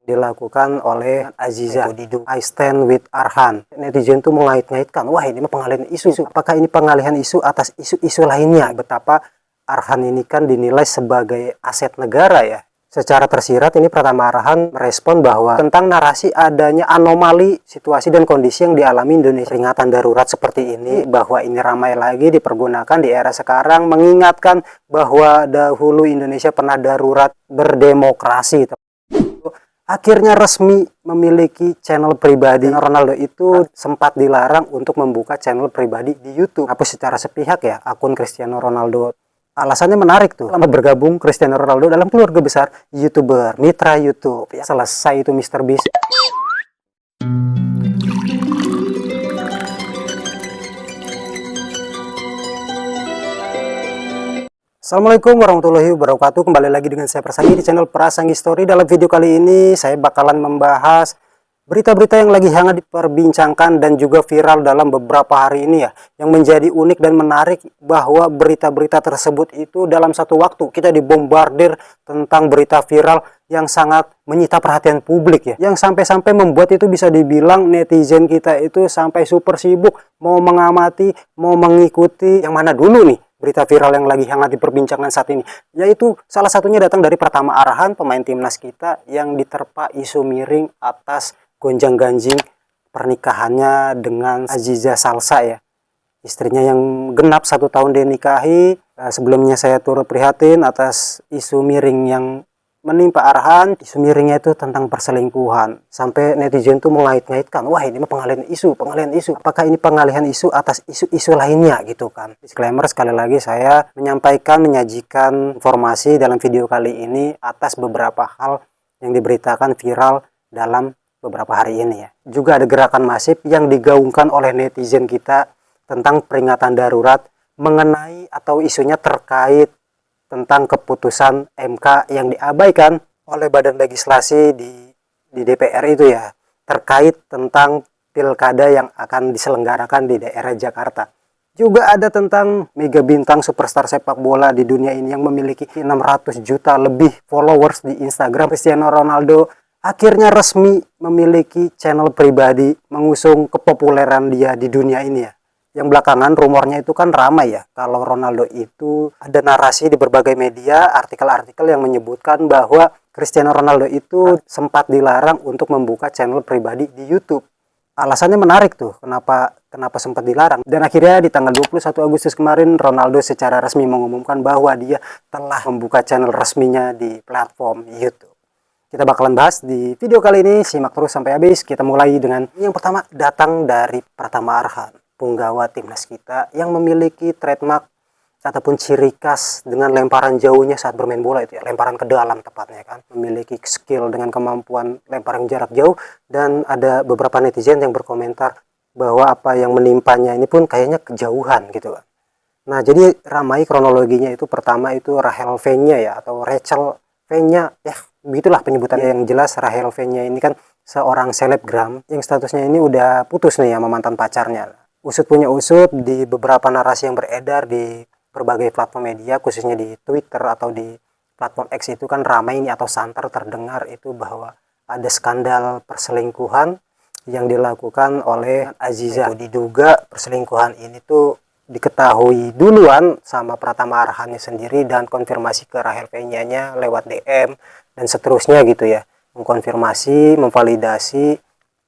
dilakukan oleh Aziza Didu, I stand with Arhan. Netizen tuh mengait-ngaitkan, wah ini mah pengalihan isu. Apakah ini pengalihan isu atas isu-isu lainnya? Betapa Arhan ini kan dinilai sebagai aset negara ya. Secara tersirat ini Pratama Arhan merespon bahwa tentang narasi adanya anomali situasi dan kondisi yang dialami Indonesia. Peringatan darurat seperti ini, bahwa ini ramai lagi dipergunakan di era sekarang, mengingatkan bahwa dahulu Indonesia pernah darurat berdemokrasi. Akhirnya resmi memiliki channel pribadi. Ronaldo itu sempat dilarang untuk membuka channel pribadi di YouTube. Hapus secara sepihak ya akun Cristiano Ronaldo. Alasannya menarik tuh. Selamat bergabung Cristiano Ronaldo dalam keluarga besar YouTuber, mitra YouTube. Ya, selesai itu Mr. Beast. Assalamualaikum warahmatullahi wabarakatuh. Kembali lagi dengan saya Prasanggi di channel Prasanggi Story. Dalam video kali ini saya bakalan membahas berita-berita yang lagi hangat diperbincangkan dan juga viral dalam beberapa hari ini ya. Yang menjadi unik dan menarik bahwa berita-berita tersebut itu dalam satu waktu kita dibombardir tentang berita viral yang sangat menyita perhatian publik ya. Yang sampai-sampai membuat itu bisa dibilang netizen kita itu sampai super sibuk mau mengamati, mau mengikuti yang mana dulu nih berita viral yang lagi hangat diperbincangkan saat ini, yaitu salah satunya datang dari Pratama Arhan, pemain timnas kita yang diterpa isu miring atas gonjang-ganjing pernikahannya dengan Aziza Salsa ya, istrinya yang genap 1 tahun dinikahi. Sebelumnya saya turut prihatin atas isu miring yang menimpa Arhan. Isu miringnya itu tentang perselingkuhan, sampai netizen tuh mengait-ngaitkan, wah ini mah pengalihan isu. Apakah ini pengalihan isu atas isu-isu lainnya gitu kan. Disclaimer sekali lagi, saya menyajikan informasi dalam video kali ini atas beberapa hal yang diberitakan viral dalam beberapa hari ini ya. Juga ada gerakan masif yang digaungkan oleh netizen kita tentang peringatan darurat mengenai atau isunya terkait tentang keputusan MK yang diabaikan oleh Badan Legislasi di DPR itu ya, terkait tentang pilkada yang akan diselenggarakan di daerah Jakarta. Juga ada tentang mega bintang superstar sepak bola di dunia ini yang memiliki 600 juta lebih followers di Instagram. Cristiano Ronaldo akhirnya resmi memiliki channel pribadi mengusung kepopuleran dia di dunia ini ya. Yang belakangan rumornya itu kan ramai ya, kalau Ronaldo itu ada narasi di berbagai media, artikel-artikel yang menyebutkan bahwa Cristiano Ronaldo itu sempat dilarang untuk membuka channel pribadi di YouTube. Alasannya menarik tuh, kenapa sempat dilarang. Dan akhirnya di tanggal 21 Agustus kemarin Ronaldo secara resmi mengumumkan bahwa dia telah membuka channel resminya di platform YouTube. Kita bakalan bahas di video kali ini, simak terus sampai habis. Kita mulai dengan yang pertama, datang dari Pratama Arhan, punggawa timnas kita yang memiliki trademark ataupun ciri khas dengan lemparan jauhnya saat bermain bola itu ya, lemparan ke dalam tepatnya kan, memiliki skill dengan kemampuan lemparan jarak jauh. Dan ada beberapa netizen yang berkomentar bahwa apa yang menimpanya ini pun kayaknya kejauhan gitu kan. Nah, jadi ramai kronologinya itu, pertama itu Rahel V-nya ya, atau Rachel V-nya ya, begitulah penyebutannya. Yang jelas Rahel V-nya ini kan seorang selebgram yang statusnya ini udah putus nih sama mantan pacarnya. Usut punya usut, di beberapa narasi yang beredar di berbagai platform media, khususnya di Twitter atau di platform X itu kan ramai ini atau santer terdengar itu bahwa ada skandal perselingkuhan yang dilakukan oleh Aziza. Diduga perselingkuhan ini tuh diketahui duluan sama Pratama Arhannya sendiri dan konfirmasi ke Rahel V-nya lewat DM dan seterusnya gitu ya, mengkonfirmasi, memvalidasi.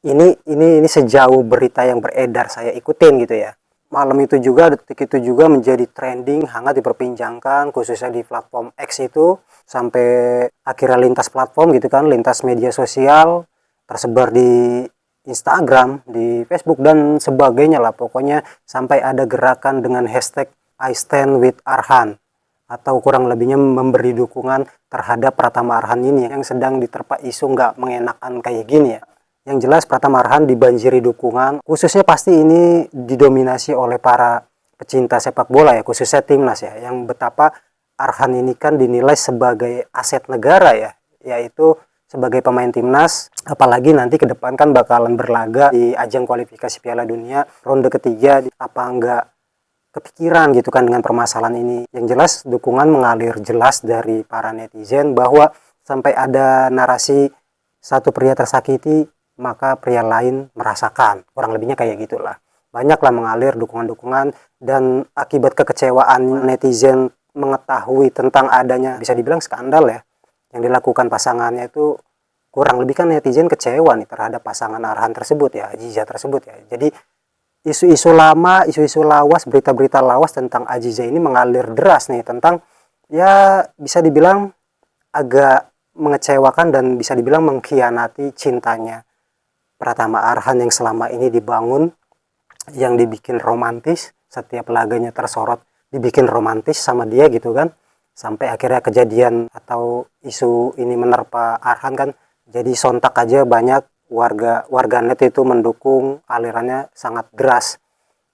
Ini sejauh berita yang beredar saya ikutin gitu ya. Malam itu juga, detik itu juga menjadi trending, hangat diperbincangkan khususnya di platform X itu, sampai akhirnya lintas platform gitu kan, lintas media sosial, tersebar di Instagram, di Facebook dan sebagainya lah. Pokoknya sampai ada gerakan dengan hashtag I stand with Arhan, atau kurang lebihnya memberi dukungan terhadap Pratama Arhan ini yang sedang diterpa isu nggak mengenakan kayak gini ya. Yang jelas Pratama Arhan dibanjiri dukungan, khususnya pasti ini didominasi oleh para pecinta sepak bola ya, khususnya timnas ya, yang betapa Arhan ini kan dinilai sebagai aset negara ya, yaitu sebagai pemain timnas, apalagi nanti ke depan kan bakalan berlaga di ajang kualifikasi Piala Dunia ronde ketiga. Apa enggak kepikiran gitu kan dengan permasalahan ini? Yang jelas dukungan mengalir jelas dari para netizen, bahwa sampai ada narasi satu pria tersakiti, maka pria lain merasakan. Kurang lebihnya kayak gitulah. Banyaklah mengalir dukungan-dukungan, dan akibat kekecewaan netizen mengetahui tentang adanya, bisa dibilang skandal ya, yang dilakukan pasangannya itu, kurang lebih kan netizen kecewa nih terhadap pasangan Arhan tersebut ya, Aziza tersebut ya. Jadi isu-isu lama, isu-isu lawas, berita-berita lawas tentang Aziza ini mengalir deras nih, tentang ya bisa dibilang agak mengecewakan dan bisa dibilang mengkhianati cintanya Pratama Arhan yang selama ini dibangun, yang dibikin romantis, setiap laganya tersorot dibikin romantis sama dia gitu kan, sampai akhirnya kejadian atau isu ini menerpa Arhan kan, jadi sontak aja banyak warganet itu mendukung, alirannya sangat deras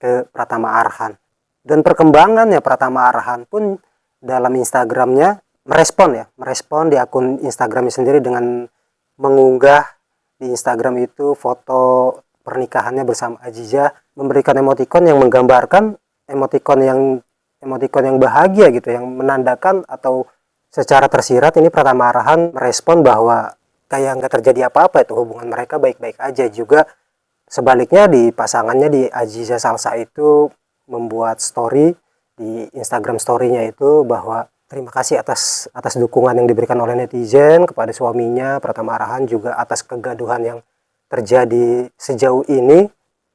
ke Pratama Arhan. Dan perkembangannya Pratama Arhan pun dalam Instagramnya merespon di akun Instagramnya sendiri dengan mengunggah di Instagram itu foto pernikahannya bersama Aziza, memberikan emoticon yang menggambarkan emoticon yang bahagia gitu, yang menandakan atau secara tersirat ini Pratama Arhan merespon bahwa kayak nggak terjadi apa-apa, itu hubungan mereka baik-baik aja. Juga sebaliknya di pasangannya, di Aziza Salsa itu membuat story di Instagram story-nya itu bahwa terima kasih atas dukungan yang diberikan oleh netizen kepada suaminya Pratama Arhan, juga atas kegaduhan yang terjadi sejauh ini.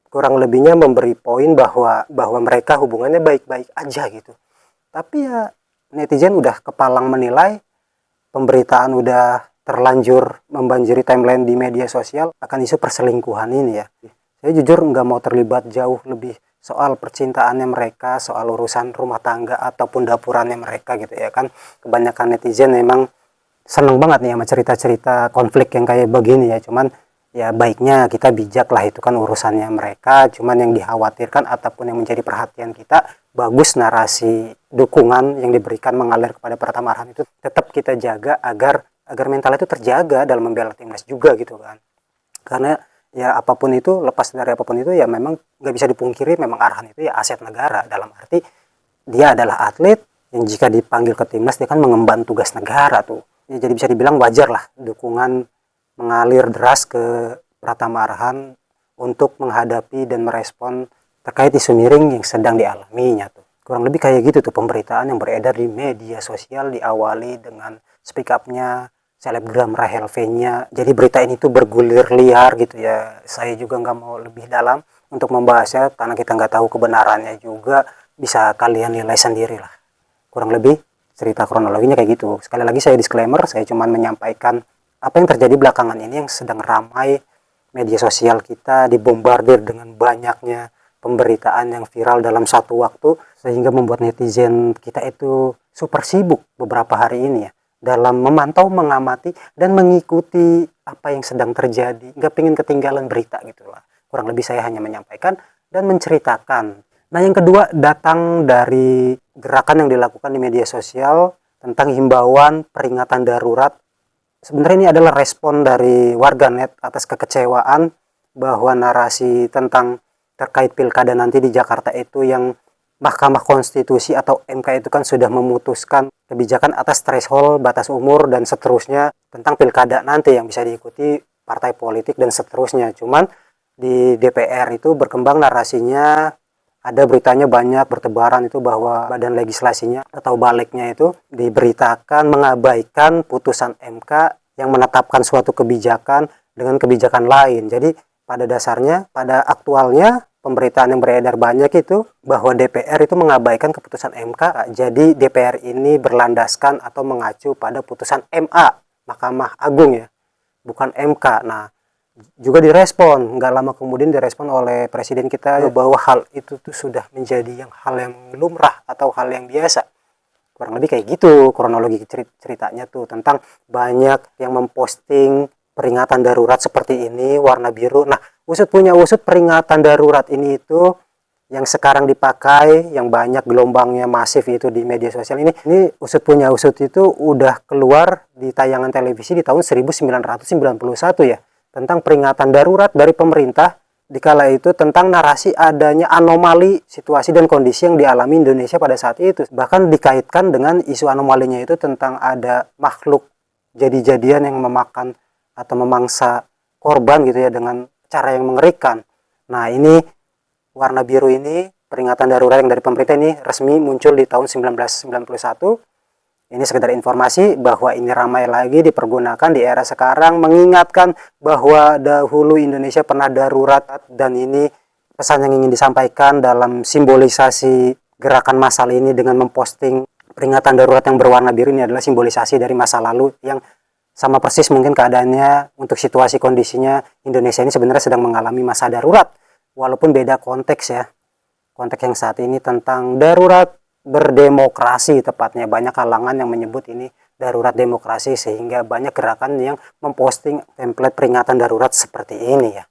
Kurang lebihnya memberi poin bahwa mereka hubungannya baik-baik aja gitu. Tapi ya netizen udah kepalang menilai, pemberitaan udah terlanjur membanjiri timeline di media sosial akan isu perselingkuhan ini ya. Saya jujur nggak mau terlibat jauh lebih soal percintaannya mereka, soal urusan rumah tangga ataupun dapurannya mereka gitu ya kan. Kebanyakan netizen memang seneng banget nih sama cerita-cerita konflik yang kayak begini ya. Cuman ya baiknya kita bijak lah, itu kan urusannya mereka. Cuman yang dikhawatirkan ataupun yang menjadi perhatian kita, bagus narasi dukungan yang diberikan mengalir kepada Pratama Arhan itu tetap kita jaga agar mental itu terjaga dalam membela timnas juga gitu kan. Karena ya apapun itu, lepas dari apapun itu ya memang nggak bisa dipungkiri, memang Arhan itu ya aset negara, dalam arti dia adalah atlet yang jika dipanggil ke timnas dia kan mengemban tugas negara tuh ya. Jadi bisa dibilang wajar lah dukungan mengalir deras ke Pratama Arhan untuk menghadapi dan merespon terkait isu miring yang sedang dialaminya tuh. Kurang lebih kayak gitu tuh pemberitaan yang beredar di media sosial, diawali dengan speak up-nya selebgram Rahel V-nya. Jadi berita ini tuh bergulir liar gitu ya. Saya juga nggak mau lebih dalam untuk membahasnya karena kita nggak tahu kebenarannya juga. Bisa kalian nilai sendiri lah. Kurang lebih cerita kronologinya kayak gitu. Sekali lagi saya disclaimer, saya cuma menyampaikan apa yang terjadi belakangan ini yang sedang ramai. Media sosial kita dibombardir dengan banyaknya pemberitaan yang viral dalam satu waktu, sehingga membuat netizen kita itu super sibuk beberapa hari ini ya dalam memantau, mengamati, dan mengikuti apa yang sedang terjadi. Nggak pengen ketinggalan berita gitu lah. Kurang lebih saya hanya menyampaikan dan menceritakan. Nah yang kedua datang dari gerakan yang dilakukan di media sosial tentang himbauan peringatan darurat. Sebenarnya ini adalah respon dari warganet atas kekecewaan bahwa narasi tentang terkait pilkada nanti di Jakarta itu, yang Mahkamah Konstitusi atau MK itu kan sudah memutuskan kebijakan atas threshold batas umur dan seterusnya tentang pilkada nanti yang bisa diikuti partai politik dan seterusnya. Cuman di DPR itu berkembang narasinya, ada beritanya banyak bertebaran itu bahwa badan legislasinya atau baliknya itu diberitakan mengabaikan putusan MK yang menetapkan suatu kebijakan dengan kebijakan lain. Jadi pada dasarnya, pada aktualnya pemberitaan yang beredar banyak itu bahwa DPR itu mengabaikan keputusan MK. Jadi DPR ini berlandaskan atau mengacu pada putusan MA, Mahkamah Agung ya, bukan MK. Nah, juga direspon, nggak lama kemudian direspon oleh presiden kita bahwa hal itu tuh sudah menjadi hal yang lumrah atau hal yang biasa. Kurang lebih kayak gitu kronologi ceritanya tuh, tentang banyak yang memposting peringatan darurat seperti ini warna biru. Nah, usut punya usut, peringatan darurat ini itu yang sekarang dipakai, yang banyak gelombangnya masif itu di media sosial ini usut punya usut itu udah keluar di tayangan televisi di tahun 1991 ya, tentang peringatan darurat dari pemerintah dikala itu tentang narasi adanya anomali situasi dan kondisi yang dialami Indonesia pada saat itu. Bahkan dikaitkan dengan isu anomalinya itu tentang ada makhluk jadi-jadian yang memakan atau memangsa korban gitu ya dengan cara yang mengerikan. Nah, ini warna biru ini peringatan darurat yang dari pemerintah ini resmi muncul di tahun 1991. Ini sekedar informasi bahwa ini ramai lagi dipergunakan di era sekarang, mengingatkan bahwa dahulu Indonesia pernah darurat, dan ini pesan yang ingin disampaikan dalam simbolisasi gerakan massal ini dengan memposting peringatan darurat yang berwarna biru ini adalah simbolisasi dari masa lalu yang sama persis mungkin keadaannya untuk situasi kondisinya Indonesia ini sebenarnya sedang mengalami masa darurat, walaupun beda konteks ya. Konteks yang saat ini tentang darurat berdemokrasi tepatnya. Banyak kalangan yang menyebut ini darurat demokrasi, sehingga banyak gerakan yang memposting template peringatan darurat seperti ini ya.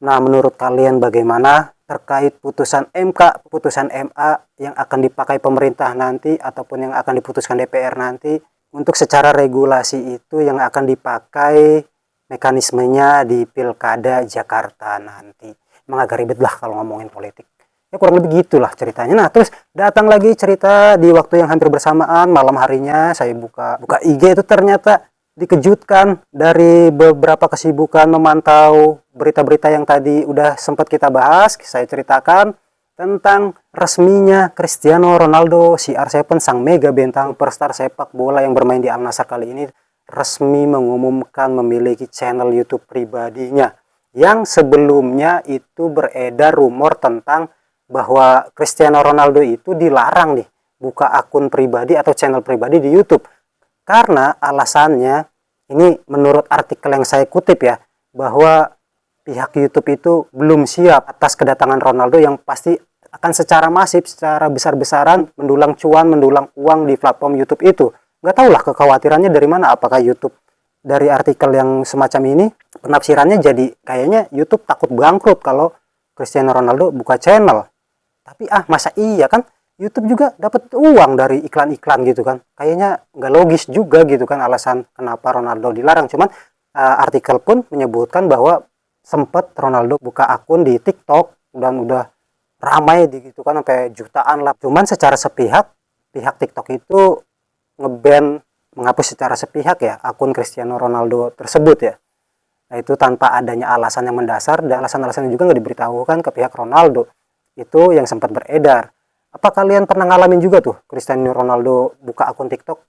Nah, menurut kalian bagaimana terkait putusan MK, putusan MA yang akan dipakai pemerintah nanti ataupun yang akan diputuskan DPR nanti untuk secara regulasi itu yang akan dipakai mekanismenya di Pilkada Jakarta nanti? Emang agak ribet lah kalau ngomongin politik. Ya kurang lebih gitulah ceritanya. Nah, terus datang lagi cerita di waktu yang hampir bersamaan, malam harinya saya buka IG, itu ternyata dikejutkan dari beberapa kesibukan memantau berita-berita yang tadi udah sempat kita bahas. Saya ceritakan tentang resminya Cristiano Ronaldo CR7, sang mega bintang superstar sepak bola yang bermain di Al Nassr kali ini, resmi mengumumkan memiliki channel YouTube pribadinya. Yang sebelumnya itu beredar rumor tentang bahwa Cristiano Ronaldo itu dilarang nih buka akun pribadi atau channel pribadi di YouTube. Karena alasannya, ini menurut artikel yang saya kutip ya, bahwa pihak YouTube itu belum siap atas kedatangan Ronaldo yang pasti akan secara masif, secara besar-besaran mendulang cuan, mendulang uang di platform YouTube itu. Nggak tahulah kekhawatirannya dari mana. Apakah YouTube, dari artikel yang semacam ini penafsirannya jadi kayaknya YouTube takut bangkrut kalau Cristiano Ronaldo buka channel. Tapi masa iya kan YouTube juga dapat uang dari iklan-iklan gitu kan. Kayaknya nggak logis juga gitu kan alasan kenapa Ronaldo dilarang. Cuman artikel pun menyebutkan bahwa sempat Ronaldo buka akun di TikTok dan udah ramai gitu kan sampai jutaan lah. Cuman secara sepihak pihak TikTok itu ngeban, menghapus secara sepihak ya akun Cristiano Ronaldo tersebut ya. Nah, itu tanpa adanya alasan yang mendasar, dan alasan-alasannya juga nggak diberitahukan ke pihak Ronaldo. Itu yang sempat beredar. Apa kalian pernah ngalamin juga tuh Cristiano Ronaldo buka akun TikTok?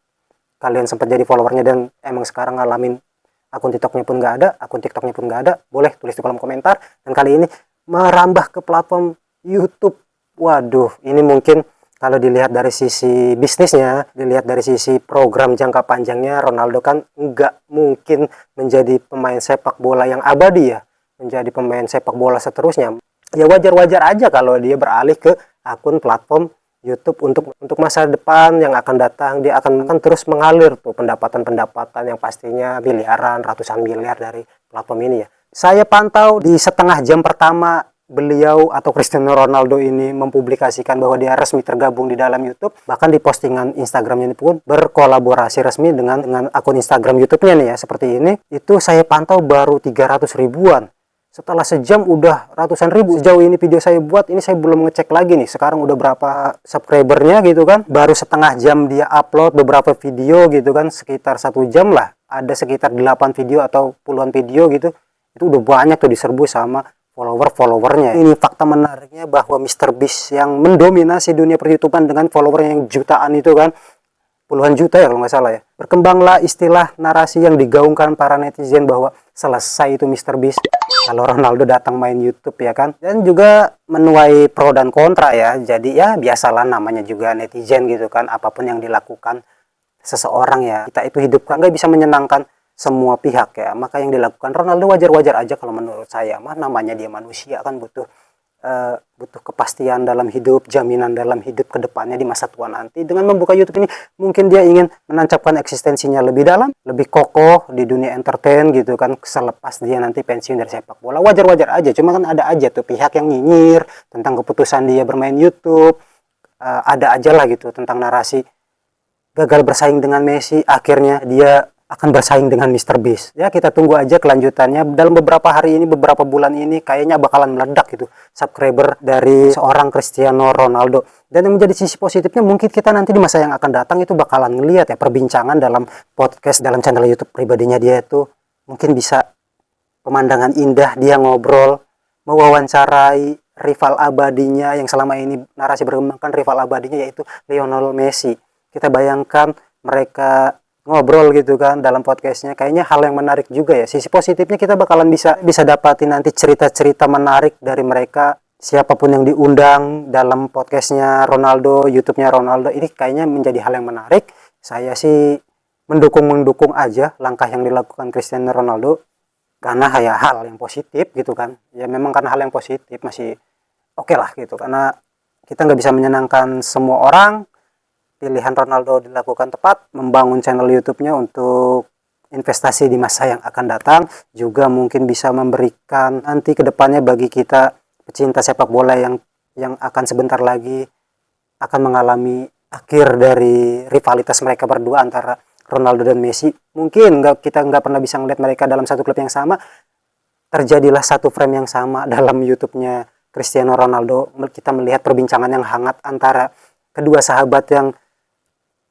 Kalian sempat jadi followernya dan emang sekarang ngalamin akun TikToknya pun nggak ada, akun TikToknya pun nggak ada? Boleh tulis di kolom komentar. Dan kali ini merambah ke platform YouTube. Waduh, ini mungkin kalau dilihat dari sisi bisnisnya, dilihat dari sisi program jangka panjangnya, Ronaldo kan nggak mungkin menjadi pemain sepak bola yang abadi ya, menjadi pemain sepak bola seterusnya. Ya wajar-wajar aja kalau dia beralih ke akun platform YouTube untuk masa depan yang akan datang. Dia akan terus mengalir tuh pendapatan-pendapatan yang pastinya miliaran, ratusan miliar dari platform ini ya. Saya pantau di setengah jam pertama beliau atau Cristiano Ronaldo ini mempublikasikan bahwa dia resmi tergabung di dalam YouTube. Bahkan di postingan Instagramnya ini pun berkolaborasi resmi dengan akun Instagram YouTube-nya nih ya, seperti ini. Itu saya pantau baru 300 ribuan. Setelah sejam udah ratusan ribu. Sejauh ini video saya buat, ini saya belum ngecek lagi nih sekarang udah berapa subscribernya gitu kan. Baru setengah jam dia upload beberapa video gitu kan, sekitar 1 jam lah ada sekitar 8 video atau puluhan video gitu. Itu udah banyak tuh diserbu sama followernya. Ini fakta menariknya bahwa MrBeast yang mendominasi dunia per-YouTubean dengan follower yang jutaan itu kan, puluhan juta ya kalau nggak salah ya. Berkembanglah istilah narasi yang digaungkan para netizen bahwa selesai itu MrBeast kalau Ronaldo datang main YouTube ya kan. Dan juga menuai pro dan kontra ya. Jadi ya biasalah namanya juga netizen gitu kan. Apapun yang dilakukan seseorang ya, kita itu hidup kan nggak bisa menyenangkan semua pihak ya. Maka yang dilakukan Ronaldo wajar-wajar aja kalau menurut saya. Namanya dia manusia kan butuh kepastian dalam hidup, jaminan dalam hidup ke depannya di masa tua nanti. Dengan membuka YouTube ini mungkin dia ingin menancapkan eksistensinya lebih dalam, lebih kokoh di dunia entertain gitu kan, selepas dia nanti pensiun dari sepak bola. Wajar-wajar aja, cuma kan ada aja tuh pihak yang nyinyir tentang keputusan dia bermain YouTube. Ada aja lah gitu tentang narasi gagal bersaing dengan Messi, akhirnya dia akan bersaing dengan MrBeast. Ya kita tunggu aja kelanjutannya. Dalam beberapa hari ini, beberapa bulan ini kayaknya bakalan meledak gitu subscriber dari seorang Cristiano Ronaldo. Dan yang menjadi sisi positifnya mungkin kita nanti di masa yang akan datang itu bakalan ngelihat ya perbincangan dalam podcast, dalam channel YouTube pribadinya dia itu mungkin bisa pemandangan indah dia ngobrol, mewawancarai rival abadinya yang selama ini narasi berkembangkan rival abadinya yaitu Lionel Messi. Kita bayangkan mereka ngobrol gitu kan dalam podcastnya, kayaknya hal yang menarik juga ya. Sisi positifnya kita bakalan bisa dapatin nanti cerita-cerita menarik dari mereka, siapapun yang diundang dalam podcastnya Ronaldo, YouTube-nya Ronaldo. Ini kayaknya menjadi hal yang menarik. Saya sih mendukung aja langkah yang dilakukan Cristiano Ronaldo, karena ya hal yang positif gitu kan. Ya memang karena hal yang positif masih oke lah gitu, karena kita nggak bisa menyenangkan semua orang. Pilihan Ronaldo dilakukan tepat, membangun channel YouTube-nya untuk investasi di masa yang akan datang, juga mungkin bisa memberikan nanti kedepannya bagi kita pecinta sepak bola yang akan sebentar lagi akan mengalami akhir dari rivalitas mereka berdua antara Ronaldo dan Messi. Mungkin kita nggak pernah bisa melihat mereka dalam satu klub yang sama, terjadilah satu frame yang sama dalam YouTube-nya Cristiano Ronaldo. Kita melihat perbincangan yang hangat antara kedua sahabat yang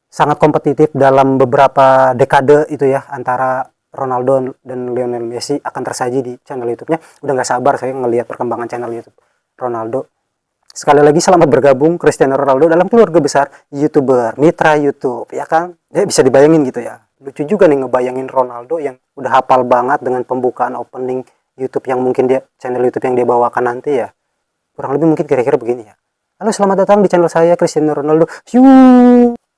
sangat kompetitif dalam beberapa dekade itu ya, antara Ronaldo dan Lionel Messi akan tersaji di channel YouTube-nya. Udah nggak sabar saya ngelihat perkembangan channel YouTube Ronaldo. Sekali lagi selamat bergabung Cristiano Ronaldo dalam keluarga besar YouTuber, mitra YouTube, ya kan? Ya bisa dibayangin gitu ya. Lucu juga nih ngebayangin Ronaldo yang udah hafal banget dengan pembukaan opening YouTube yang mungkin channel YouTube yang dia bawakan nanti ya. Kurang lebih mungkin kira-kira begini ya. Halo, selamat datang di channel saya Cristiano Ronaldo.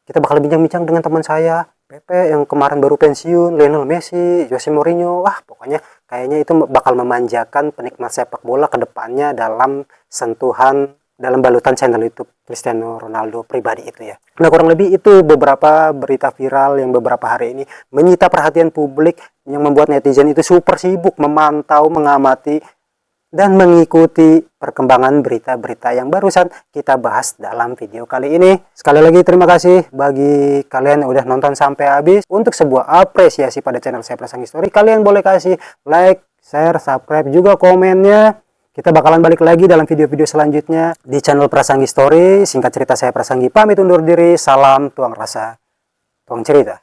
Kita bakal bincang-bincang dengan teman saya, Pepe yang kemarin baru pensiun, Lionel Messi, Jose Mourinho. Wah, pokoknya kayaknya itu bakal memanjakan penikmat sepak bola ke depannya dalam sentuhan, dalam balutan channel YouTube Cristiano Ronaldo pribadi itu ya. Nah, kurang lebih itu beberapa berita viral yang beberapa hari ini menyita perhatian publik, yang membuat netizen itu super sibuk memantau, mengamati, dan mengikuti perkembangan berita-berita yang barusan kita bahas dalam video kali ini. Sekali lagi terima kasih bagi kalian yang udah nonton sampai habis. Untuk sebuah apresiasi pada channel saya Prasangi Story, kalian boleh kasih like, share, subscribe, juga komennya. Kita bakalan balik lagi dalam video-video selanjutnya di channel Prasangi Story. Singkat cerita, saya Prasangi pamit undur diri. Salam tuang rasa, tuang cerita.